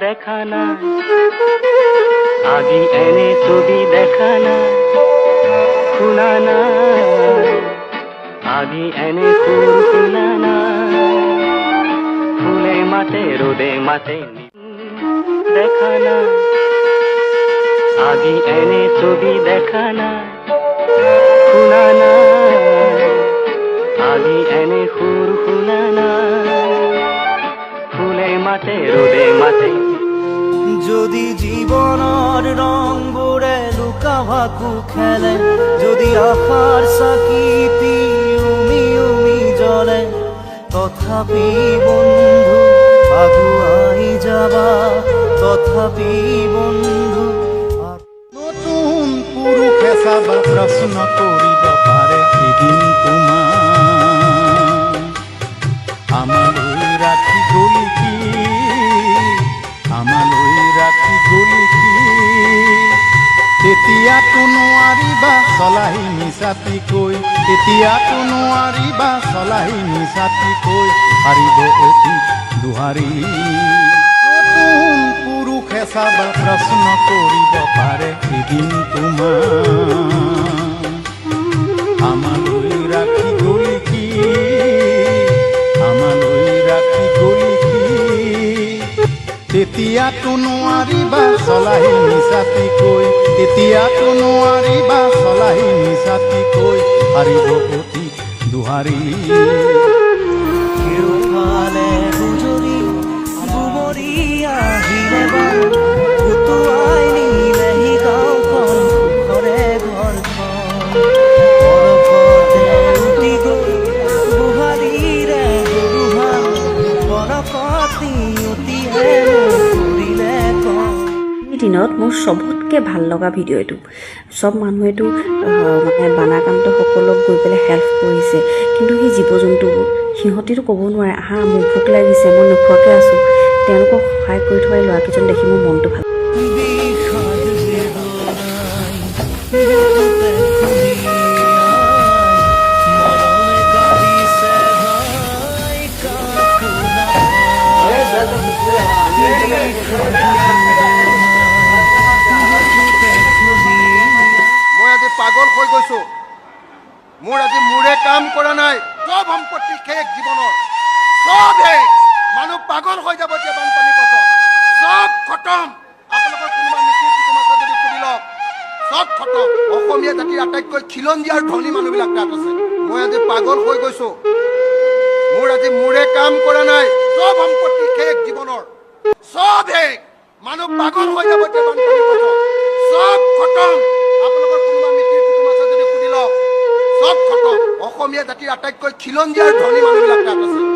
দেখা না আগে এনে ছবি দেখা না শোনা না আগে এনে সুর শোনা না ফুলে মাঠে রোদে মাঠে দেখা না আগে এনে ছবি দেখা না শোনা না আগে এনে সুর শোনা না ফুলে মাঠে রোদে মাঠে যদি জীবনৰ ৰংবোৰে লুকা ভাকু খেলে যদি আশাৰ চাকিটি উমি উমি জ্বলে তথাপি বন্ধু আগুৱাই যাবা তথাপি বন্ধু নতুন পুৰুষে চাবা প্ৰশ্ন কৰিব পাৰে এদিন তোমাৰ আমালৈ ৰাখি গলি কি আমালৈ ৰাখি গলি কি তেতিয়াতো নোৱাৰিবা চলাহি মিছাটিকৈ তেতিয়াতো নোৱাৰিবা চলাহি মিছাটিকৈ হাৰিব অতি দুহাৰী নতুন পুৰুষে চাবা প্ৰশ্ন কৰিব পাৰে এদিন তোমাৰ আমালৈ ৰাখি গলি কি আমালৈ ৰাখি গলি কি তেতিয়াতো নোৱাৰিবা চলাহি মিছাটিকৈ তেতিয়াতো নোৱাৰিবা চলাহি মিছাটিকৈ হাৰিব অতি দুহাৰী কেওফালে গুজৰি গুমৰি আহিলে উটুৱাই নিলেহি গাঁওখন সুখৰে ঘৰখন বৰফতে উটি গৈ গোহালিৰে গৰুহাল বৰফতি উটিহে কৰিলে কম দিনত মোৰ চবতকৈ ভাল লগা ভিডিঅ' এইটো চব মানুহেতো মানে বানাকান্তসকলক গৈ পেলাই হেল্প কৰিছে কিন্তু সেই জীৱ জন্তুবোৰ সিহঁতিতো ক'ব নোৱাৰে আহা মোক ভোক লাগিছে মই নোখোৱাকৈ আছোঁ তেওঁলোকক সহায় কৰি থকা ল'ৰাকেইজন দেখি মোৰ মনটো ভাল পাগল হৈ গৈছো মোৰ আজি মোৰে কাম কৰা নাই সব সম্পত্তি শেষ জীৱনৰ সব শেষ মানুহ পাগল হৈ যাব এতিয়া বানপানী পাছত সব খতম আপোনালোকৰ কোনোবা মিতিৰ কুটুম আছে যদি সুধি লওক সব খতম অসমীয়া জাতিৰ আটাইতকৈ খিলঞ্জীয়া আৰু ধনী মানুহবিলাক তাত আছে মই আজি পাগল হৈ গৈছো মোৰ আজি মোৰে কাম কৰা নাই সব সম্পত্তি শেষ জীৱনৰ সব শেষ মানুহ পাগল হৈ যাব এতিয়া বানপানী পাছত সব খতম আপোনালোকৰ কোনোবা মিতিৰ কুটুম আছে যদি সুধি লওক সব খতম অসমীয়া জাতিৰ আটাইতকৈ খিলঞ্জীয়া আৰু ধনী মানুহবিলাক তাত আছে